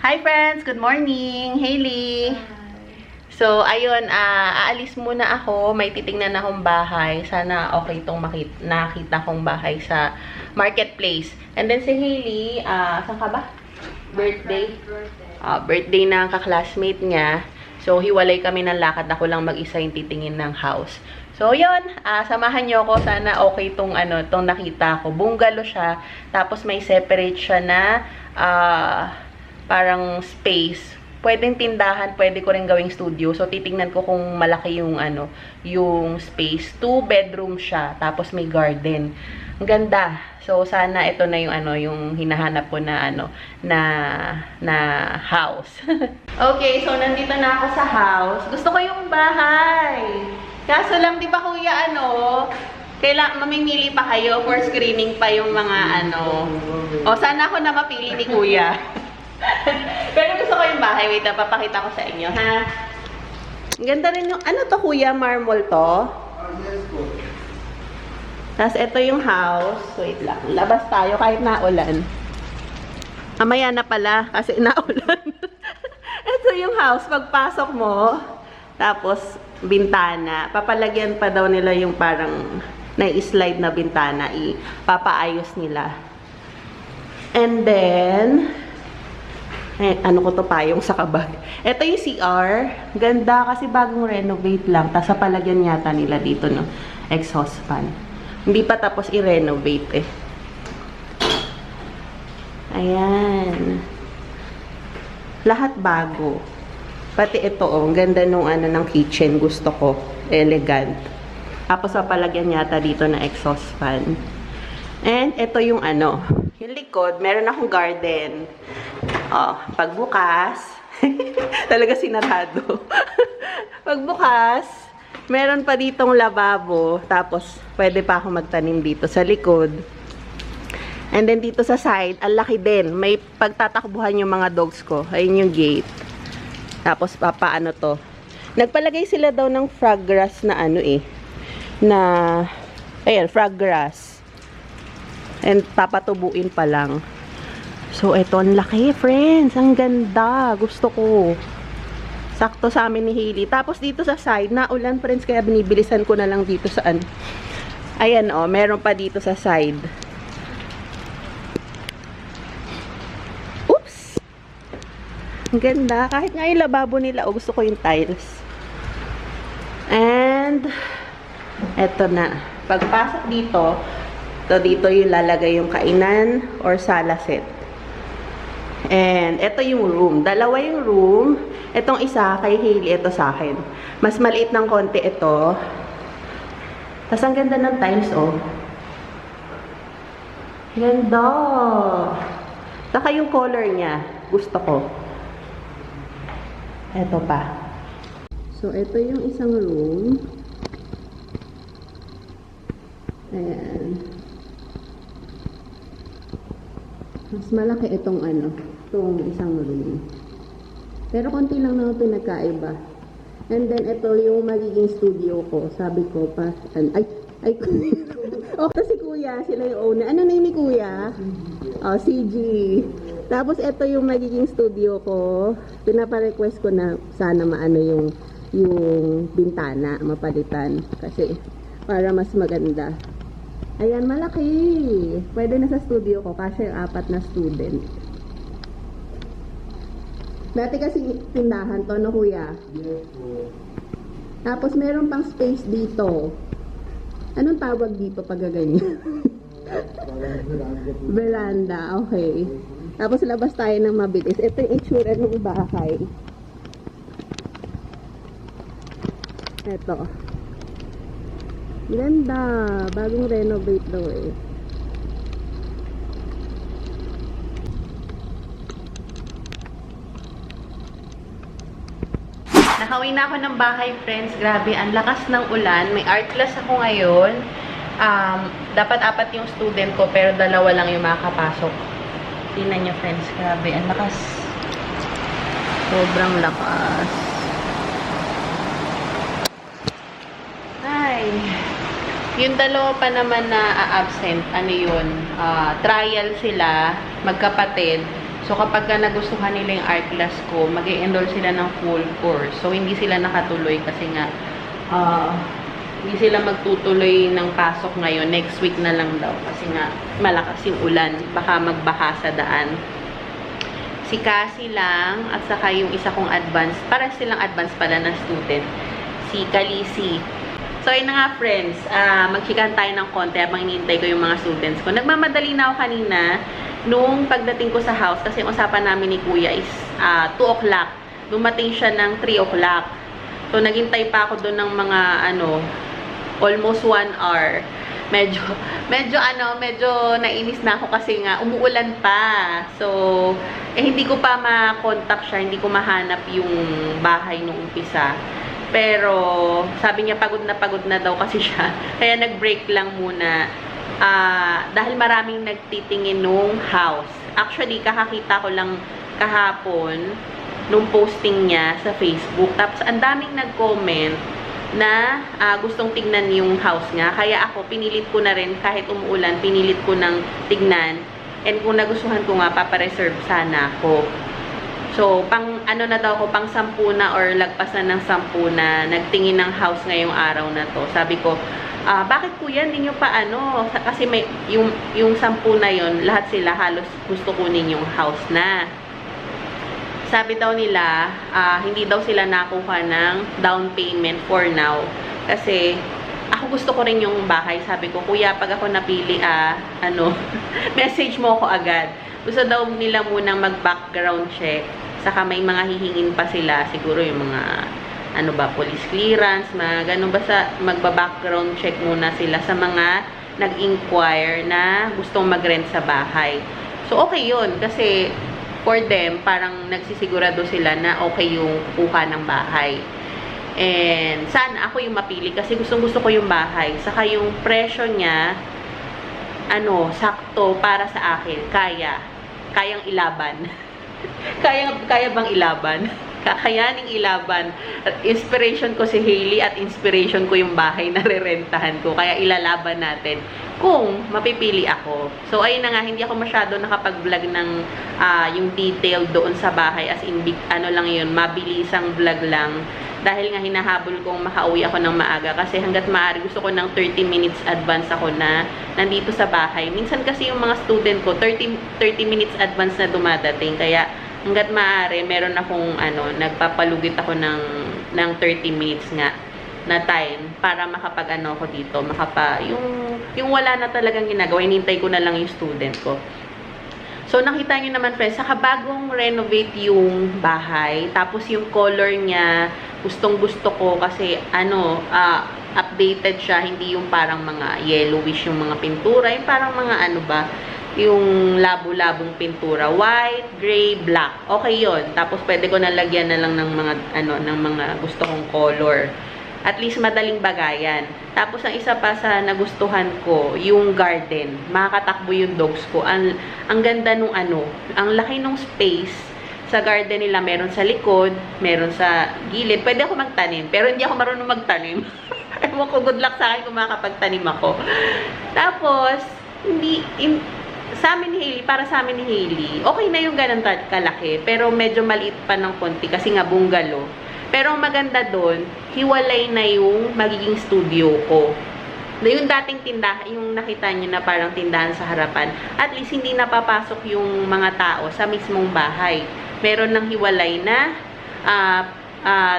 Hi friends! Good morning! Hailey! So, ayun, aalis muna ako. May titingnan akong bahay. Sana okay itong nakita kong bahay sa marketplace. And then si Hailey, saan ka ba? Birthday? Birthday ng kaklasmate niya. So, hiwalay kami ng lakad. Ako lang mag-isa yung titingin ng house. So, yun. Samahan niyo ako. Sana okay itong nakita ko. Bungalow siya. Tapos, may separate siya na parang space. Pwedeng tindahan, pwede ko rin gawing studio. So, titingnan ko kung malaki yung, yung space. 2 bedroom siya. Tapos, may garden. Ang ganda. So, sana ito na yung, yung hinahanap ko na, na house. Okay, so, nandito na ako sa house. Gusto ko yung bahay. Kaso lang, di ba, kuya, mamimili pa kayo for screening pa yung mga, O, sana ako na mapili ni kuya. Pero gusto ko yung bahay. Wait, papakita ko sa inyo, ha? Ang ganda rin yung, to kuya? Marble to? Yes po. Tapos, ito yung house. Wait lang. Labas tayo kahit naulan. Mamaya na pala kasi naulan. Ito yung house. Pagpasok mo, tapos, bintana. Papalagyan pa daw nila yung parang na-slide na bintana. Ipapaayos nila. And then, ano ko to payong sa kabag. Ito yung CR. Ganda kasi bagong renovate lang. Tapos palagyan yata nila dito, no? Exhaust fan. Hindi pa tapos i-renovate eh. Ayan. Lahat bago. Pati ito, ang ganda nung ng kitchen. Gusto ko. Elegant. Tapos papalagyan yata dito na exhaust fan. And ito yung yung likod, meron akong garden. Pagbukas, talaga sinarado. Pagbukas, meron pa ditong lababo. Tapos, pwede pa ako magtanim dito sa likod. And then dito sa side, ang laki din. May pagtatakbuhan yung mga dogs ko. Ayun yung gate. Tapos, papaano to. Nagpalagay sila daw ng frog grass na ayan, frog grass. And papatubuin pa lang. So, eto, ang laki, friends. Ang ganda. Gusto ko. Sakto sa amin ni Hailey. Tapos, dito sa side, naulan, friends. Kaya binibilisan ko na lang dito sa Ayan, meron pa dito sa side. Oops! Ang ganda. Kahit nga yung lababo nila, gusto ko yung tiles. And, eto na. Pagpasok dito yung lalagay yung kainan or sala set. And ito yung room. Dalawa yung room. Itong isa kay Hailey, ito sa akin. Mas maliit ng konti ito. Tapos ang ganda ng tiles, Ganda. Saka yung color niya. Gusto ko. Ito pa. So, ito yung isang room. Ayan. Mas malaki itong itong isang room. Pero konti lang na pinagkaiba. And then, ito yung magiging studio ko. Sabi ko pa, si Kuya, sila yung owner. Ano name ni Kuya? CG. Tapos, ito yung magiging studio ko. Pinapa-request ko na sana maano yung bintana, mapalitan. Kasi, para mas maganda. Ayan, malaki. Pwede na sa studio ko kasi yung 4 na student. Dati kasi tindahan to, no kuya? Yes po. Tapos meron pang space dito. Anong tawag dito pag ganyan? Veranda, okay. Tapos labas tayo ng mabilis. Ito yung itsura ng bahay. Ito. Ganda. Bagong renovate daw eh. Nakauwi na ako ng bahay, friends. Grabe, ang lakas ng ulan. May art class ako ngayon. Dapat 4 yung student ko, pero 2 lang yung makakapasok. Tingnan nyo, friends. Grabe, ang lakas. Sobrang lakas. Ay. Yung 2 pa naman na absent, trial sila, magkapatid. So, So, kapag nagustuhan nila yung art class ko, mag-e-enroll sila ng full course. So, hindi sila nakatuloy kasi nga, hindi sila magtutuloy ng pasok ngayon. Next week na lang daw. Kasi nga, malakas yung ulan. Baka magbaha sa daan. Si Cassie lang, at saka yung isa kong advance, para silang advance pala na student. Si Kalisi. So, ayun na nga, friends. Magchikan tayo ng konti habang hinihintay ko yung mga students ko. Nagmamadali na ako kanina nung pagdating ko sa house. Kasi yung usapan namin ni Kuya is 2 o'clock. Dumating siya ng 3 o'clock. So, naghintay pa ako doon ng mga, almost 1 hour. Medyo nainis na ako kasi nga, umuulan pa. So, hindi ko pa ma-contact siya. Hindi ko mahanap yung bahay nung umpisa. Pero, sabi niya pagod na daw kasi siya. Kaya nag-break lang muna. Dahil maraming nagtitingin nung house. Actually, kakakita ko lang kahapon nung posting niya sa Facebook. Tapos, ang daming nag-comment na gustong tignan yung house niya. Kaya ako, pinilit ko na rin, kahit umuulan, pinilit ko ng tignan. And kung nagustuhan ko nga, papareserve sana ako. So, pang 10 na or lagpas na ng 10 na nagtingin ng house ngayong araw na to. Sabi ko, bakit kuya, hindi nyo pa kasi may, yung 10 na yon lahat sila halos gusto kunin yung house na. Sabi daw nila, hindi daw sila nakuha ng down payment for now. Kasi, ako gusto ko rin yung bahay. Sabi ko, kuya, pag ako napili, message mo ako agad. Gusto daw nila munang mag-background check. Saka may mga hihingin pa sila. Siguro yung mga, police clearance, mga ganun. Basta magba-background check muna sila sa mga nag-inquire na gustong mag-rent sa bahay. So, okay yun. Kasi, for them, parang nagsisigurado sila na okay yung kuha ng bahay. And, sana ako yung mapili kasi gustong-gusto ko yung bahay. Saka yung presyo niya, sakto para sa akin. Kayang ilaban. Kaya bang ilaban? Kakayaning ilaban. Inspiration ko si Hailey at inspiration ko yung bahay na rerentahan ko. Kaya ilalaban natin kung mapipili ako. So, ayun na nga, hindi ako masyado nakapag-vlog ng yung detail doon sa bahay. As in, lang yun, mabilisang vlog lang. Dahil nga hinahabol kong makauwi ako ng maaga. Kasi hanggat maaari, gusto ko ng 30 minutes advance ako na nandito sa bahay. Minsan kasi yung mga student ko, 30 minutes advance na dumadating. Kaya hanggat maaari, meron akong nagpapalugit ako ng 30 minutes nga na time para ako dito. Yung wala na talagang ginagawa, hinintay ko na lang yung student ko. So, nakita nyo naman, friends, saka bagong renovate yung bahay. Tapos, yung color niya, gustong-gusto ko kasi, updated siya. Hindi yung parang mga yellowish yung mga pintura. Yung parang mga yung labo-labong pintura. White, gray, black. Okay yon. Tapos, pwede ko nalagyan na lang ng mga gusto kong color. At least, madaling bagayan. Tapos, ang isa pa sa nagustuhan ko, yung garden. Makakatakbo yung dogs ko. Ang ganda nung ang laki nung space sa garden nila. Meron sa likod, meron sa gilid. Pwede ako magtanim, pero hindi ako marunong magtanim. Ewan ko, good luck sa akin kung makakapagtanim ako. Tapos, sa amin ni Hailey, para sa amin ni Hailey, okay na yung ganun kalaki, pero medyo maliit pa ng konti kasi nga bungalow. Pero ang maganda doon, hiwalay na yung magiging studio ko. Yung dating tindahan, yung nakita nyo na parang tindahan sa harapan, at least hindi napapasok yung mga tao sa mismong bahay. Meron ng hiwalay na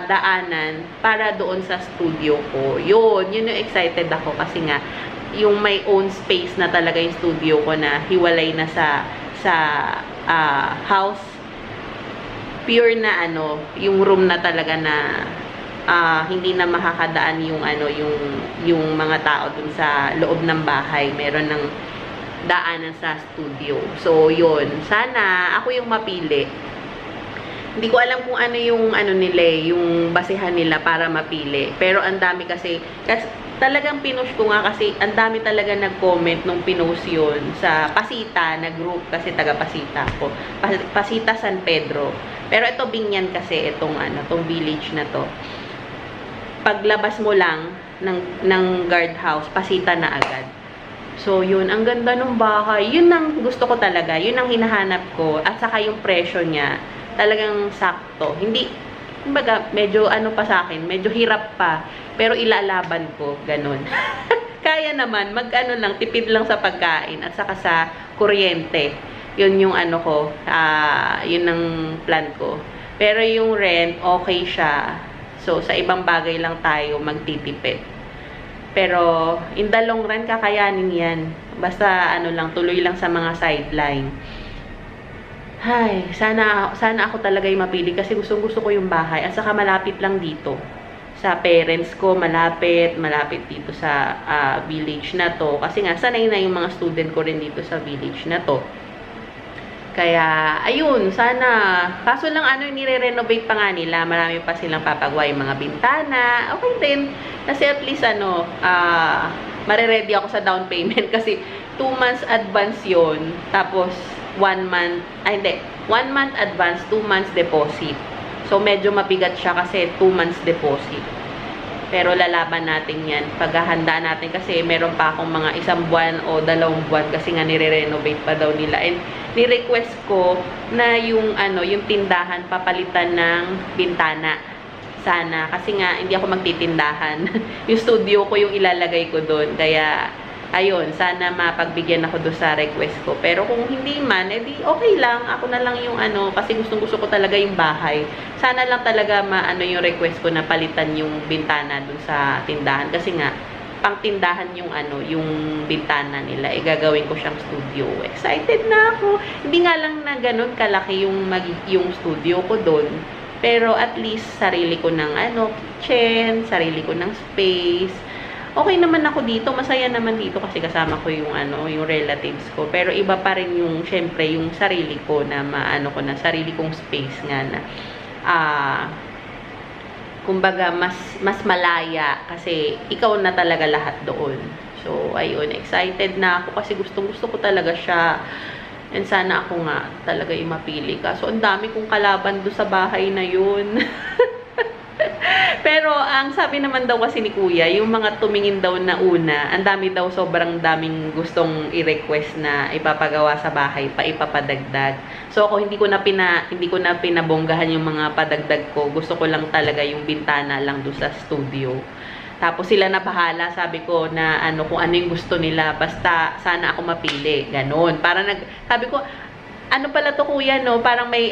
daanan para doon sa studio ko. Yun yung excited ako kasi nga, yung may own space na talaga yung studio ko na hiwalay na sa house. Pure na yung room na talaga na hindi na makakadaan yung mga tao dun sa loob ng bahay. Meron ng daanan sa studio. So, yun. Sana ako yung mapili. Hindi ko alam kung ano yung nila, yung basehan nila para mapili. Pero ang dami kasi talagang pinush ko nga kasi ang dami talaga nag-comment nung pinost yun sa Pasita na group kasi taga Pasita ako. Pasita San Pedro. Pero ito Binyan kasi itong village na to. Paglabas mo lang ng guardhouse, Pasita na agad. So, yun. Ang ganda ng bahay. Yun ang gusto ko talaga. Yun ang hinahanap ko. At saka yung presyo niya, talagang sakto. Hindi, kumbaga, medyo ano pa sa akin, medyo hirap pa. Pero ilalaban ko. Ganun. Kaya naman, mag-ano lang, tipid lang sa pagkain. At saka sa kuryente. Yun yung ano ko, yun ang plan ko. Pero yung rent, okay siya. So, sa ibang bagay lang tayo magtitipid. Pero, in the long run, kakayanin yan. Basta, ano lang, tuloy lang sa mga sideline. Ay, sana ako talaga yung mapili kasi gusto ko yung bahay. At saka malapit lang dito. Sa parents ko, malapit dito sa village na to. Kasi nga, sanay na yung mga student ko rin dito sa village na to. Kaya, ayun, sana. Kaso lang, nire-renovate pa nga nila. Marami pa silang papagawa yung mga bintana. Okay din. Kasi at least, mareready ako sa down payment. Kasi, 2 months advance yun. Tapos, 1 month, 1 month advance, 2 months deposit. So, medyo mabigat siya kasi 2 months deposit. Pero lalaban natin yan. Paghahanda natin kasi meron pa akong mga 1 buwan o 2 buwan kasi nga nire-renovate pa daw nila. And ni-request ko na yung tindahan papalitan ng bintana. Sana. Kasi nga hindi ako magtitindahan. Yung studio ko yung ilalagay ko doon. Kaya ayun, sana mapagbigyan ako doon sa request ko. Pero kung hindi man, edi okay lang. Ako na lang yung kasi gustong-gusto ko talaga yung bahay. Sana lang talaga yung request ko na palitan yung bintana doon sa tindahan. Kasi nga, pang tindahan yung yung bintana nila. Gagawin ko siyang studio. Excited na ako. Hindi nga lang na ganun kalaki yung studio ko doon. Pero at least, sarili ko ng kitchen, sarili ko ng space. Okay naman ako dito, masaya naman dito kasi kasama ko yung yung relatives ko. Pero iba pa rin yung syempre yung sarili ko na ko na sarili kong space nga na kumbaga mas malaya kasi ikaw na talaga lahat doon. So ayun, excited na ako kasi gustong-gusto ko talaga siya. And sana ako nga talaga yung mapili ka. So ang dami kong kalaban do sa bahay na yun. Pero, ang sabi naman daw kasi ni Kuya, yung mga tumingin daw na una, ang dami daw, sobrang daming gustong i-request na ipapagawa sa bahay, ipapadagdag. So, ako hindi ko na pinabonggahan yung mga padagdag ko. Gusto ko lang talaga yung bintana lang doon sa studio. Tapos sila na bahala, sabi ko na kung ano yung gusto nila, basta sana ako mapili. Ganon. Sabi ko, ano pala to Kuya, no? Parang may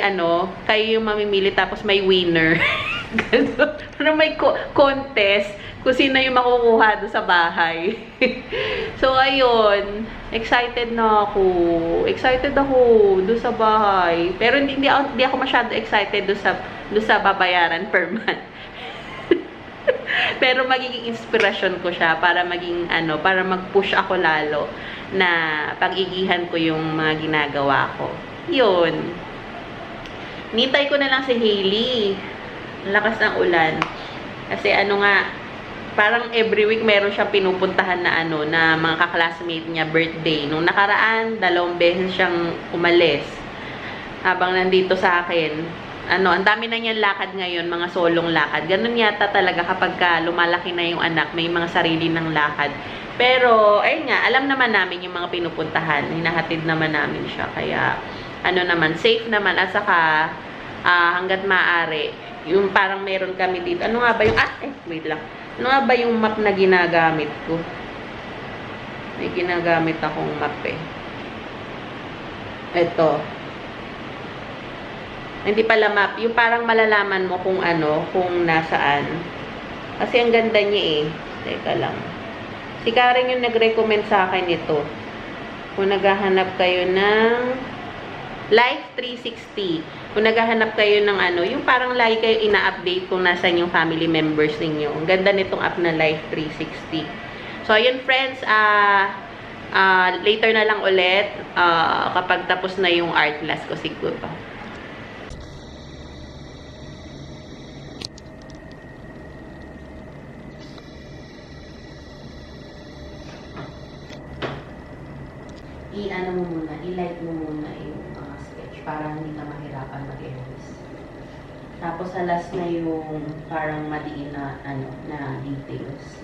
kayo yung mamimili tapos may winner. Gano'n. Parang may contest kung sino yung makukuha doon sa bahay. So, ayun. Excited na ako. Excited ako doon sa bahay. Pero hindi ako masyado excited doon sa babayaran per month. Pero magiging inspiration ko siya para maging para mag-push ako lalo na pag-igihan ko yung mga ginagawa ko. Yun. Nintay ko na lang si Hailey. Lakas ng ulan. Kasi parang every week meron siyang pinupuntahan na na mga kaklasmate niya birthday. Nung nakaraan, 2 beses siyang umalis. Habang nandito sa akin, ang dami na niyang lakad ngayon, mga solong lakad. Ganun yata talaga kapag lumalaki na yung anak, may mga sarili ng lakad. Pero, ayun nga, alam naman namin yung mga pinupuntahan. Hinahatid naman namin siya. Kaya, naman, safe naman. At saka, hanggat maaari, yung parang meron kami dito. Ano nga ba yung, wait lang. Ano nga ba yung map na ginagamit ko? May ginagamit akong map eh. Ito. Hindi pala map. Yung parang malalaman mo kung kung nasaan. Kasi ang ganda niya eh. Teka lang. Si Karen yung nag-recommend sa akin ito. Kung naghahanap kayo ng Life 360. Kung naghahanap kayo ng yung parang lagi kayo ina-update kung nasan yung family members ninyo. Ang ganda nitong app na Life 360. So, ayun friends, later na lang ulit kapag tapos na yung art class ko siguro. I-light mo muna yung sketch para hindi ka mahirapan mag-erase. Tapos sa last na yung parang maliit na na details.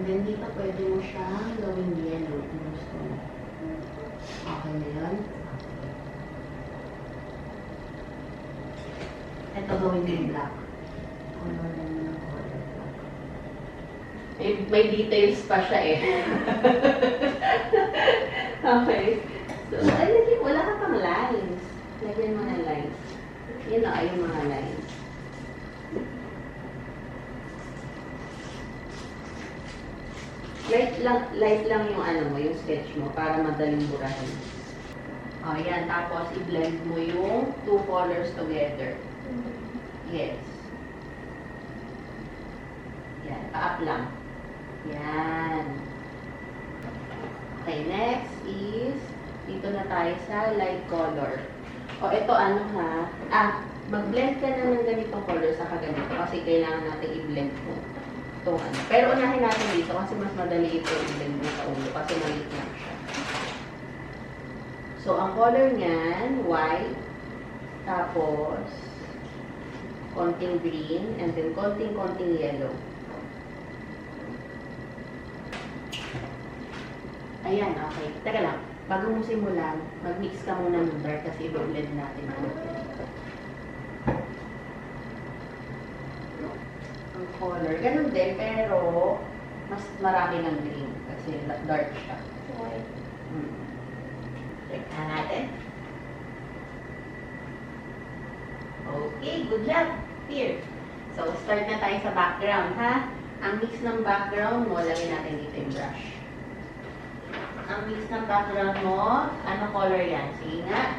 And then dito pwede mo siyang gawing yellow kung gusto mo. Okay na yun? Ito gawin mo yung black. Color lang mo ng color black. May details pa siya eh. Okay. So, wala ka pang lines. Lagyan mo ng lines. Yun na, yung mga lines. Light lang yung ano mo, yung sketch mo para madaling burahin. O, yan. Tapos, i-blend mo yung two colors together. Yes. Yan. Pa-up lang. Yan. Okay, next is, dito na tayo sa light color. O, ito ano ha? Mag-blend ka na ng ganitong color sa ganito kasi kailangan natin i-blend mo. Ito ano. Pero unahin natin dito kasi mas madali ito i-blend mo sa ulo kasi maliit lang siya. So, ang color niyan, white, tapos, konting green, and then konting yellow. Ayan, okay. Teka lang. Bago mo simulan, mag-mix ka muna ng dark kasi i-blend natin ang color. Ganun din, pero mas marami ng green kasi dark siya. Check na natin. Okay, good job. Here. So, start na tayo sa background, ha? Ang mix ng background mo, lagyan natin dito yung brush. Ang mix ng background mo, ano color yan? Sige nga.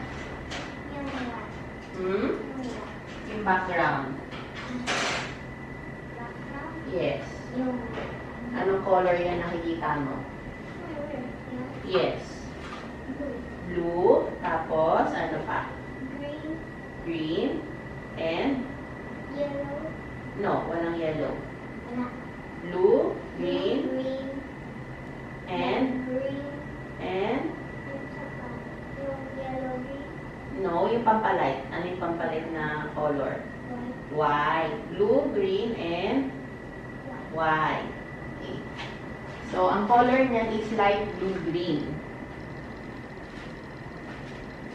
Yung background. Yes. Anong color yan nakikita mo? Yes. Blue. Tapos, ano pa? Green. And? No, walang yellow. Blue, green, and? No, yung pampalight. Ano yung pampalight na color? White. Blue, green, and? White. Okay. So, ang color niyan is light blue-green.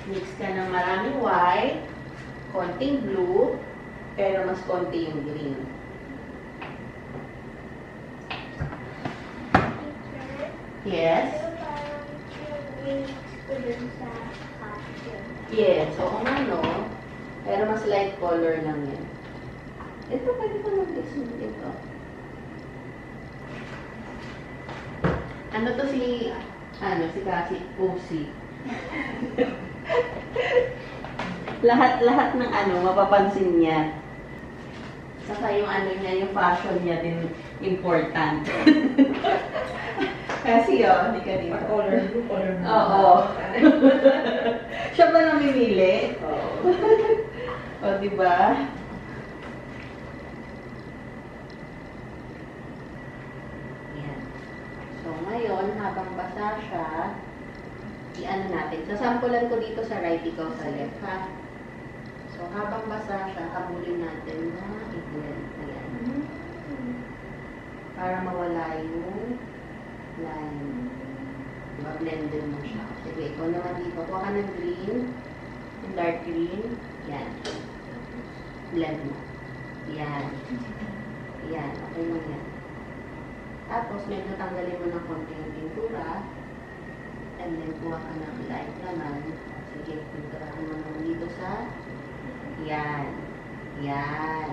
Mix ka ng maraming white, konting blue, pero mas konti yung green. Yes? Yes, oo nga no. Pero mas light color lang yan. Ito, pwede ko mag-mix mo dito. Ano to si Kasi Pusi. lahat ng mapapansin niya. Saka yung niya, yung fashion niya din important. Kasi hindi ka dito. Color blue, color blue. Oo. Siya ba namimili? Oo. O, diba? Yan. So, ngayon, habang basa siya, i-ano natin. Sasampulan ko dito sa right, ikaw sa left, ha? So, habang basa siya, habulin natin na i-blend. Ayan. Para mawala yung line. Ma-blend din mo siya. Sige, ikaw naman dito. Kuha ka ng green, yung dark green. Yan. Blend mo. Yan. Yan. Okay mo yan. Tapos, medyo tanggalin mo ng konti yung pintura. And then, kuha ka ng light naman. Sige, pinturahan mo naman dito sa yan. Yan.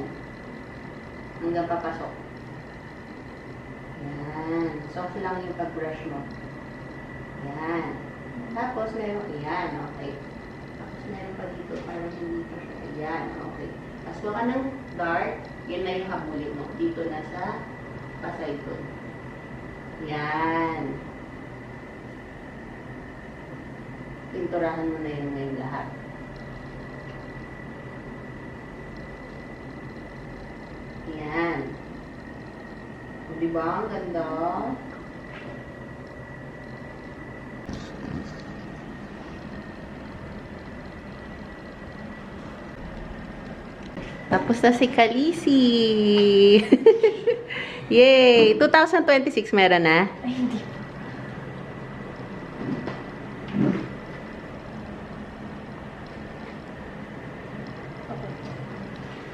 Hanggang papasok. Yan. Soft lang yung pag-brush mo. Yan. Tapos, meron, yan, okay. Tapos, meron pa dito, parang hindi pa siya. Yan, okay. Tapos, kuha ka ng dark, yun na yung habulin mo. Dito na sa pasay ko. Yan. Pinturahan mo na yun ngayon lahat. Yan. O, diba? Ang ganda. Tapos na si Kalisi. Yay! 2026 meron na? Ay, hindi pa.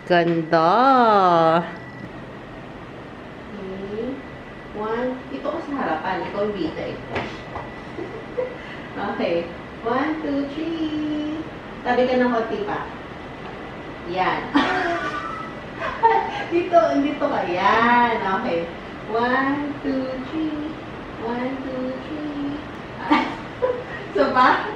Ganda! Okay. One. Ito ko sa harapan. Ikaw yung bida eh. Okay. 1, 2, 3. Tabi ka ng konti pa. Yan. dito ka. Yan. Okay. 1, 2, 3. 1, 2, 3. So ba?